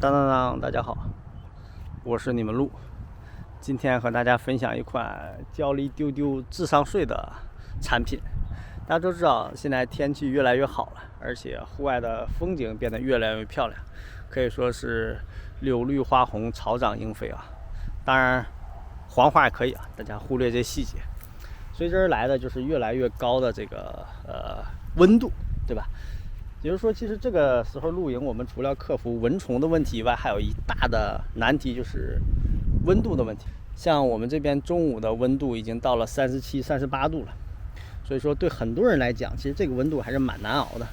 当当当，大家好，我是你们路。今天和大家分享一款交了一丢丢智商税的产品。大家都知道，现在天气越来越好了，而且户外的风景变得越来越漂亮，可以说是柳绿花红，草长莺飞啊。当然，黄花也可以啊，大家忽略这细节。随之而来的就是越来越高的这个温度，对吧？也就是说，其实这个时候露营，我们除了克服蚊虫的问题以外，还有一大的难题就是温度的问题。像我们这边中午的温度已经到了37、38度了，所以说对很多人来讲，其实这个温度还是蛮难熬的。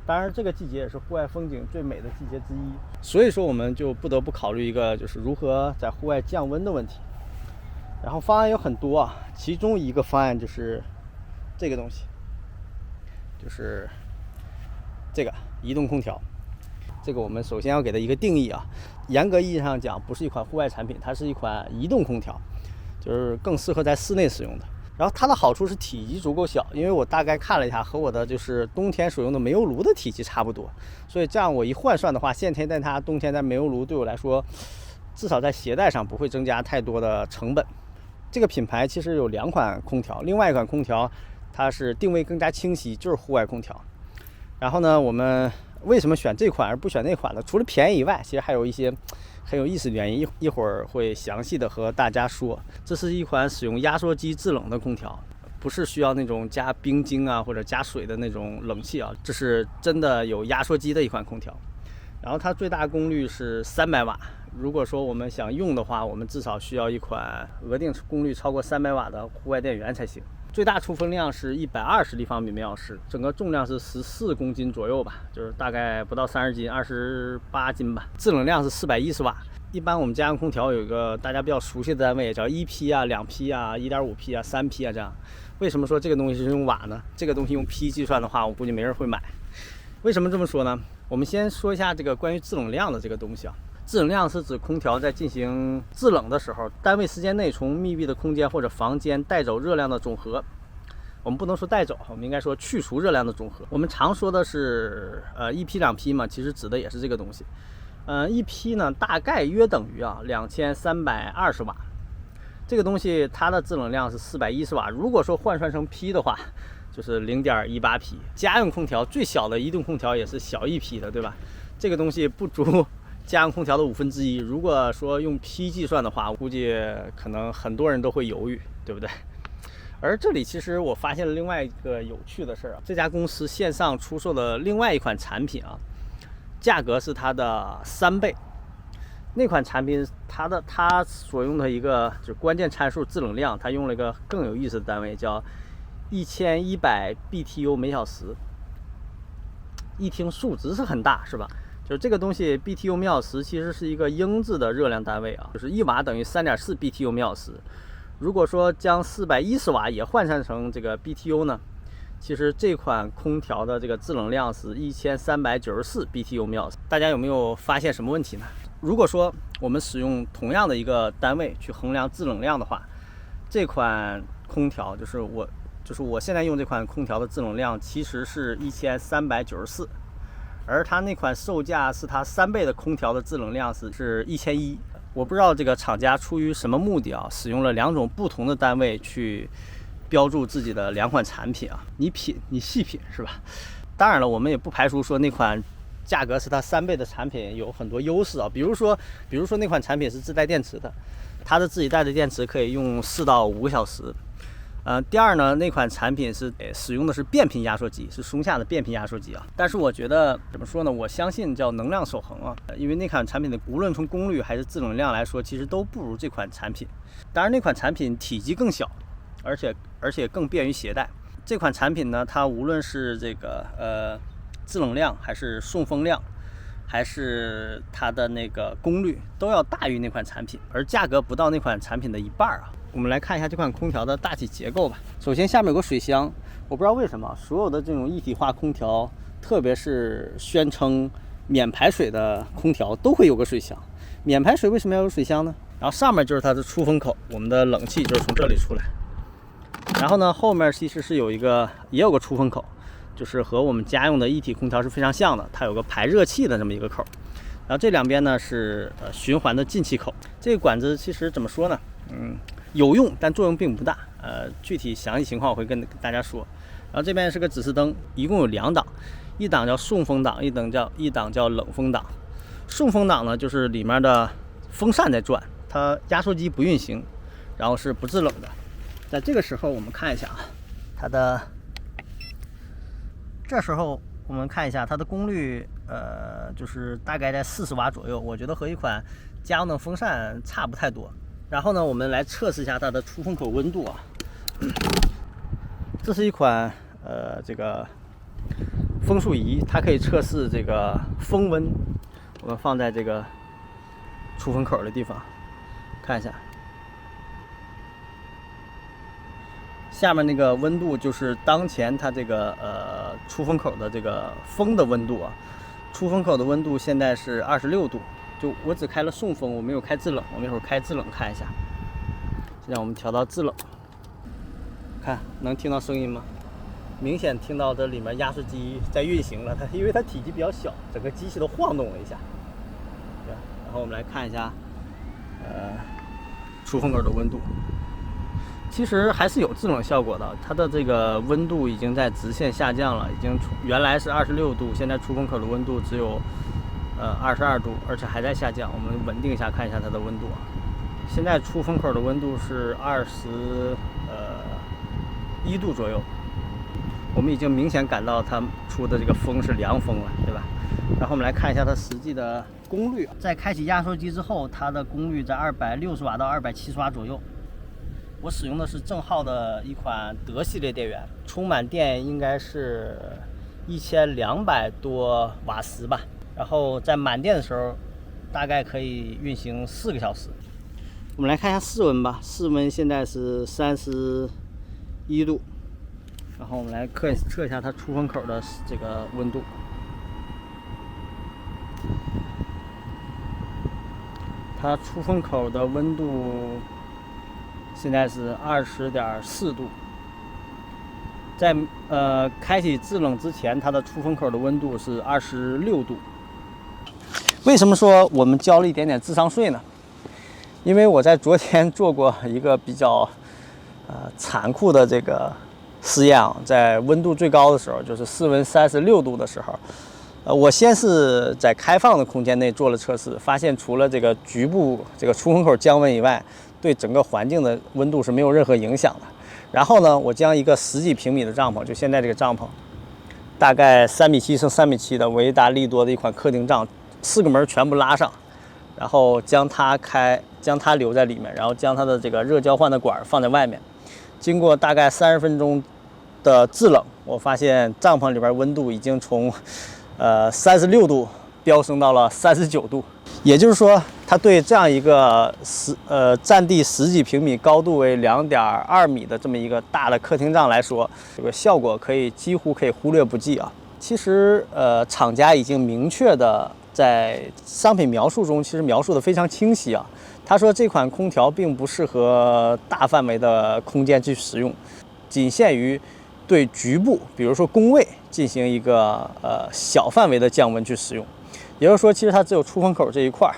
当然，这个季节也是户外风景最美的季节之一，所以说我们就不得不考虑一个就是如何在户外降温的问题。然后方案有很多啊，其中一个方案就是这个东西，就是这个移动空调。这个我们首先要给它一个定义啊，严格意义上讲不是一款户外产品，它是一款移动空调，就是更适合在室内使用的。然后它的好处是体积足够小，因为我大概看了一下，和我的就是冬天使用的煤油炉的体积差不多，所以这样我一换算的话，夏天带它，冬天带煤油炉，对我来说至少在携带上不会增加太多的成本。这个品牌其实有2款空调，另外一款空调它是定位更加清晰，就是户外空调。然后呢，我们为什么选这款而不选那款呢？除了便宜以外，其实还有一些很有意思的原因，一会儿会详细的和大家说。这是一款使用压缩机制冷的空调，不是需要那种加冰晶啊或者加水的那种冷气啊，这是真的有压缩机的一款空调。然后它最大功率是300瓦，如果说我们想用的话，我们至少需要一款额定功率超过300瓦的户外电源才行。最大出风量是120立方米每小时，整个重量是14公斤左右吧，就是大概不到30斤，28斤吧。制冷量是410瓦。一般我们家用空调有一个大家比较熟悉的单位，叫1P 啊、2P 啊、1.5P 啊、3P 啊这样。为什么说这个东西是用瓦呢？这个东西用 P 计算的话，我估计没人会买。为什么这么说呢？我们先说一下这个关于制冷量的这个东西啊。制冷量是指空调在进行制冷的时候，单位时间内从密闭的空间或者房间带走热量的总和。我们不能说带走，我们应该说去除热量的总和。我们常说的是1P 2P嘛，其实指的也是这个东西。1P 呢大概约等于2320瓦。这个东西它的制冷量是410瓦。如果说换算成 P 的话，就是0.18P。家用空调最小的移动空调也是小1P的，对吧？这个东西不足家用空调的1/5。如果说用 P 计算的话，我估计可能很多人都会犹豫，对不对？而这里其实我发现了另外一个有趣的事啊，这家公司线上出售的另外一款产品啊，价格是它的3倍。那款产品它所用的一个就是关键参数制冷量，它用了一个更有意思的单位，叫1100 BTU 每小时。一听数值是很大，是吧？就是这个东西 BTU 每小时其实是一个英制的热量单位啊，就是1瓦等于3.4 BTU 每小时。如果说将410瓦也换算成这个 BTU 呢，其实这款空调的这个制冷量是1394 BTU 每小时。大家有没有发现什么问题呢？如果说我们使用同样的一个单位去衡量制冷量的话，这款空调就是我现在用这款空调的制冷量其实是1394，而它那款售价是它3倍的空调的制冷量是1100。我不知道这个厂家出于什么目的啊，使用了2种不同的单位去标注自己的2款产品啊，你细品是吧？当然了，我们也不排除说那款价格是它3倍的产品有很多优势啊，比如说那款产品是自带电池的，它的自己带的电池可以用4到5个小时。第二呢，那款产品是使用的是变频压缩机，是松下的变频压缩机啊。但是我觉得怎么说呢？我相信叫能量守恒啊，因为那款产品的无论从功率还是制冷量来说，其实都不如这款产品。当然，那款产品体积更小，而且更便于携带。这款产品呢，它无论是这个制冷量，还是送风量，还是它的那个功率，都要大于那款产品，而价格不到那款产品的1半啊。我们来看一下这款空调的大体结构吧。首先下面有个水箱，我不知道为什么所有的这种一体化空调，特别是宣称免排水的空调都会有个水箱。免排水为什么要有水箱呢？然后上面就是它的出风口，我们的冷气就是从这里出来。然后呢，后面其实是也有个出风口，就是和我们家用的一体空调是非常像的，它有个排热气的这么一个口。然后这两边呢是循环的进气口。这个管子其实怎么说呢？有用，但作用并不大。具体详细情况我会跟大家说。然后这边是个指示灯，一共有2档，一档叫送风档，一档叫冷风档。送风档呢，就是里面的风扇在转，它压缩机不运行，然后是不制冷的。在这个时候，我们看一下啊，这时候我们看一下它的功率，就是大概在40瓦左右，我觉得和一款家用的风扇差不太多。然后呢，我们来测试一下它的出风口温度啊。这是一款这个风速仪，它可以测试这个风温。我们放在这个出风口的地方，看一下，下面那个温度就是当前它这个出风口的这个风的温度啊。出风口的温度现在是26度，就我只开了送风，我没有开制冷。我们一会儿开制冷看一下。现在我们调到制冷，看能听到声音吗？明显听到这里面压缩机在运行了，因为它体积比较小，整个机器都晃动了一下。对，然后我们来看一下，出风口的温度，其实还是有制冷效果的。它的这个温度已经在直线下降了，已经原来是26度，现在出风口的温度只有22度，而且还在下降。我们稳定一下，看一下它的温度啊。现在出风口的温度是21度左右。我们已经明显感到它出的这个风是凉风了，对吧？然后我们来看一下它实际的功率。在开启压缩机之后，它的功率在260瓦到270瓦左右。我使用的是正浩的一款德系列电源，充满电应该是1200多瓦时吧。然后在满电的时候，大概可以运行4个小时。我们来看一下室温吧，室温现在是31度。然后我们来测一下它出风口的这个温度。它出风口的温度现在是20.4度。在开启制冷之前，它的出风口的温度是26度。为什么说我们交了一点点智商税呢？因为我在昨天做过一个比较残酷的这个试验啊，在温度最高的时候，就是室温36度的时候，我先是在开放的空间内做了测试，发现除了这个局部这个出风口降温以外，对整个环境的温度是没有任何影响的。然后呢，我将一个10几平米的帐篷，就现在这个帐篷，大概3.7米乘3.7米的维达利多的一款客厅帐，4个门全部拉上，然后将它留在里面，然后将它的这个热交换的管放在外面。经过大概30分钟的制冷，我发现帐篷里边温度已经从36度飙升到了39度。也就是说，它对这样一个占地10几平米、高度为2.2米的这么一个大的客厅帐来说，这个效果几乎可以忽略不计啊。其实厂家已经明确的在商品描述中，其实描述的非常清晰啊。他说这款空调并不适合大范围的空间去使用，仅限于对局部，比如说工位进行一个小范围的降温去使用。也就是说，其实它只有出风口这一块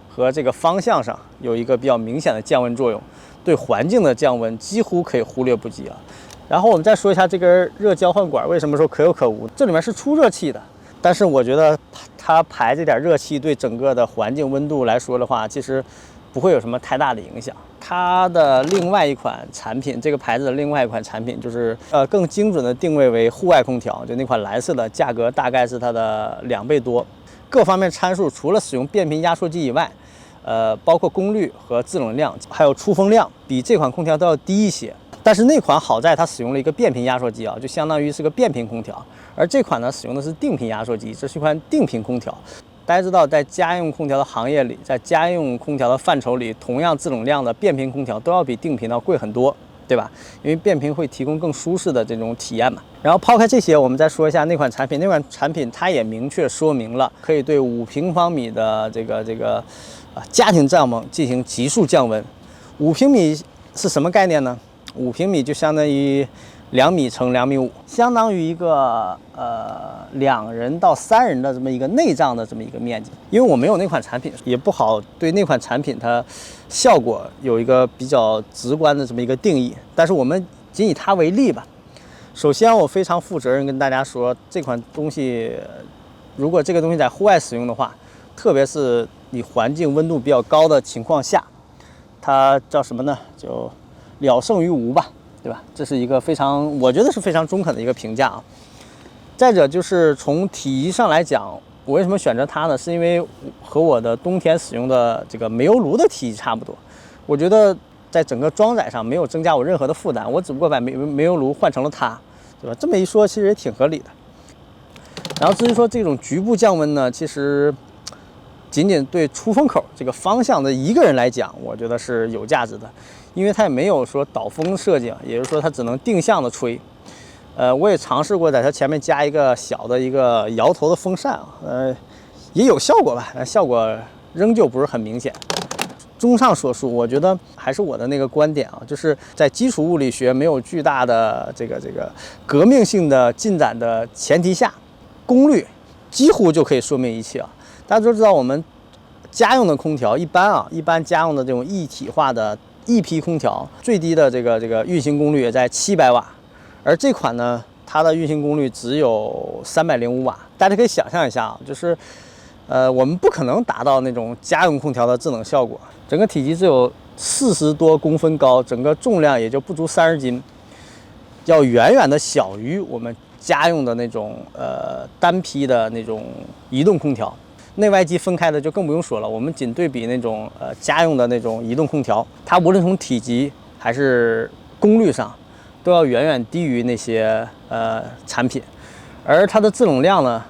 和这个方向上有一个比较明显的降温作用，对环境的降温几乎可以忽略不计啊。然后我们再说一下这根热交换管为什么说可有可无，这里面是出热气的，但是我觉得它排这点热气对整个的环境温度来说的话，其实不会有什么太大的影响。它的另外一款产品，这个牌子的另外一款产品就是更精准的定位为户外空调，就那款蓝色的，价格大概是它的2倍多。各方面参数除了使用变频压缩机以外，包括功率和制冷量，还有出风量，比这款空调都要低一些。但是那款好在它使用了一个变频压缩机啊，就相当于是个变频空调，而这款呢使用的是定频压缩机，这是一款定频空调。大家知道，在家用空调的行业里，在家用空调的范畴里，同样制冷量的变频空调都要比定频要贵很多，对吧？因为变频会提供更舒适的这种体验嘛。然后抛开这些，我们再说一下那款产品。那款产品它也明确说明了，可以对5平方米的这个家庭帐篷进行急速降温。5平米是什么概念呢？5平米就相当于2米乘2.5米，相当于一个2人到3人的这么一个内帐的这么一个面积。因为我没有那款产品，也不好对那款产品它效果有一个比较直观的这么一个定义。但是我们仅以它为例吧。首先，我非常负责任跟大家说，这款东西，如果这个东西在户外使用的话，特别是你环境温度比较高的情况下，它叫什么呢？就了胜于无吧。对吧？这是一个我觉得是非常中肯的一个评价啊。再者就是从体积上来讲，我为什么选择它呢？是因为和我的冬天使用的这个煤油炉的体积差不多。我觉得在整个装载上没有增加我任何的负担，我只不过把煤油炉换成了它，对吧？这么一说，其实也挺合理的。然后至于说这种局部降温呢，其实仅仅对出风口这个方向的一个人来讲，我觉得是有价值的。因为它也没有说导风设计，也就是说它只能定向的吹。我也尝试过在它前面加一个小的一个摇头的风扇啊，也有效果吧，但效果仍旧不是很明显。综上所述，我觉得还是我的那个观点啊，就是在基础物理学没有巨大的这个革命性的进展的前提下，功率几乎就可以说明一切啊。大家都知道，我们家用的空调一般家用的这种一体化的EP空调最低的这个运行功率也在700瓦，而这款呢，它的运行功率只有305瓦。大家可以想象一下啊，就是我们不可能达到那种家用空调的制冷效果。整个体积只有40多公分高，整个重量也就不足30斤，要远远的小于我们家用的那种单批的那种移动空调。内外机分开的就更不用说了，我们仅对比那种家用的那种移动空调，它无论从体积还是功率上，都要远远低于那些产品，而它的制冷量呢，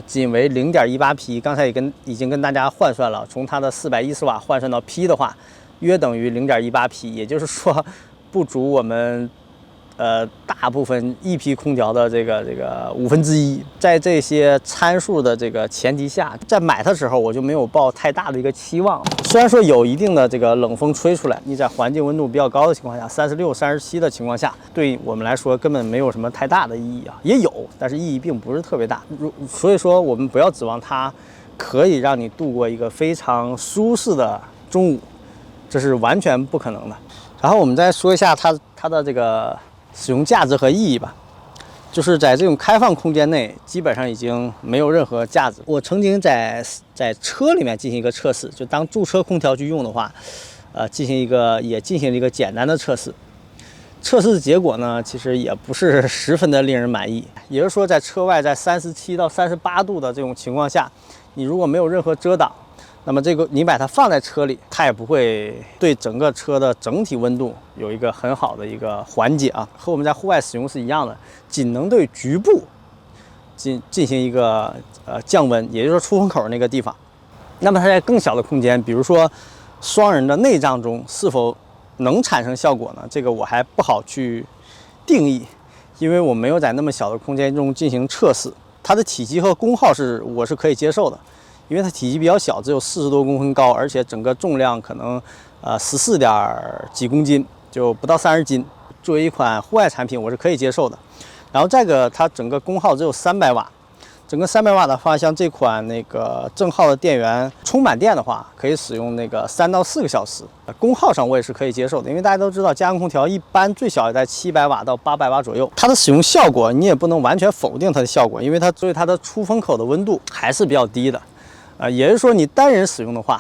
仅为0.18匹，刚才已经跟大家换算了，从它的410瓦换算到匹的话，约等于0.18匹，也就是说不足我们大部分EP空调的这个1/5。在这些参数的这个前提下，在买它的时候我就没有抱太大的一个期望。虽然说有一定的这个冷风吹出来，你在环境温度比较高的情况下，36、37的情况下，对我们来说根本没有什么太大的意义啊，也有，但是意义并不是特别大。所以说我们不要指望它可以让你度过一个非常舒适的中午，这是完全不可能的。然后我们再说一下它的这个使用价值和意义吧，就是在这种开放空间内，基本上已经没有任何价值。我曾经在车里面进行一个测试，就当驻车空调去用的话，进行了一个简单的测试。测试的结果呢，其实也不是十分的令人满意。也就是说，在车外在37到38度的这种情况下，你如果没有任何遮挡，那么你把它放在车里，它也不会对整个车的整体温度有一个很好的一个缓解啊，和我们在户外使用是一样的，仅能对局部进行一个降温，也就是说出风口那个地方。那么它在更小的空间，比如说双人的内帐中，是否能产生效果呢？这个我还不好去定义，因为我没有在那么小的空间中进行测试。它的体积和功耗我是可以接受的。因为它体积比较小，只有40多公分高，而且整个重量可能14点几公斤，就不到30斤。作为一款户外产品，我是可以接受的。然后再一个，它整个功耗只有300瓦，整个300瓦的话，像这款那个正号的电源充满电的话，可以使用那个3到4个小时。功耗上我也是可以接受的，因为大家都知道家用空调一般最小也在700瓦到800瓦左右。它的使用效果你也不能完全否定它的效果，因为所以它的出风口的温度还是比较低的。也就是说，你单人使用的话，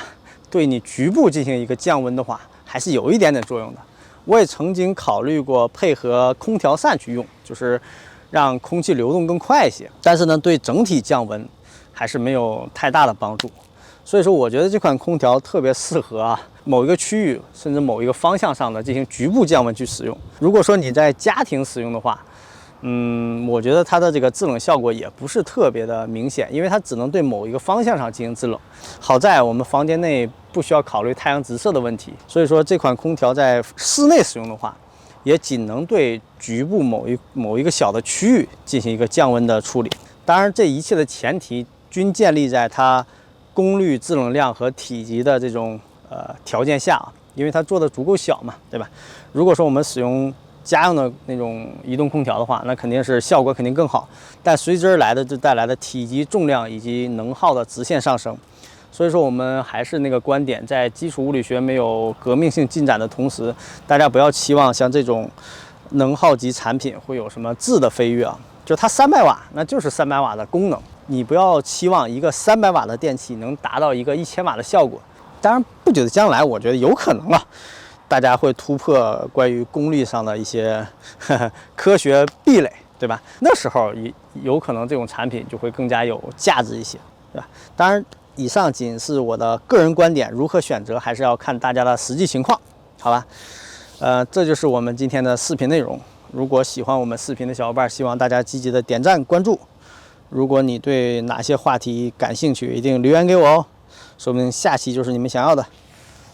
对你局部进行一个降温的话，还是有一点点作用的。我也曾经考虑过配合空调扇去用，就是让空气流动更快一些，但是呢，对整体降温还是没有太大的帮助。所以说，我觉得这款空调特别适合某一个区域甚至某一个方向上的进行局部降温去使用。如果说你在家庭使用的话，我觉得它的这个制冷效果也不是特别的明显，因为它只能对某一个方向上进行制冷。好在我们房间内不需要考虑太阳直射的问题，所以说这款空调在室内使用的话，也仅能对局部某一个小的区域进行一个降温的处理。当然，这一切的前提均建立在它功率、制冷量和体积的这种条件下啊，因为它做的足够小嘛，对吧？如果说我们使用家用的那种移动空调的话，那肯定是效果肯定更好，但随之而来的就带来的体积、重量以及能耗的直线上升。所以说，我们还是那个观点，在基础物理学没有革命性进展的同时，大家不要期望像这种能耗级产品会有什么质的飞跃啊。就它300瓦，那就是300瓦的功能，你不要期望一个300瓦的电器能达到一个1000瓦的效果。当然，不久的将来，我觉得有可能啊，大家会突破关于功率上的一些科学壁垒，对吧？那时候有可能这种产品就会更加有价值一些，对吧？当然，以上仅是我的个人观点，如何选择还是要看大家的实际情况，好吧？这就是我们今天的视频内容。如果喜欢我们视频的小伙伴，希望大家积极的点赞关注。如果你对哪些话题感兴趣，一定留言给我哦，说不定下期就是你们想要的。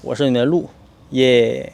我是你们的鹿，耶。